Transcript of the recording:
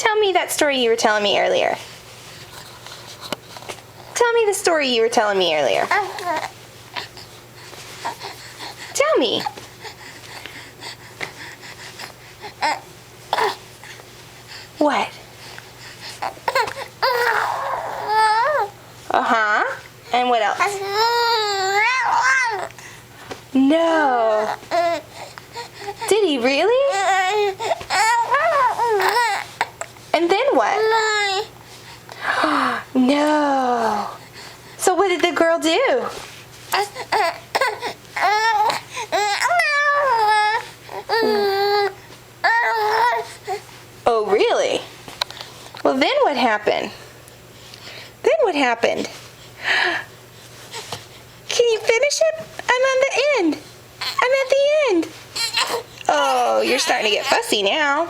Tell me that story you were telling me earlier. Tell me the story you were telling me earlier. Tell me. What? Uh-huh. And what else? No. Did he really? And then what? No. So what did the girl do? Oh, really? Well, then what happened? Then what happened? Can you finish it? I'm on the end. I'm at the end. Oh, you're starting to get fussy now.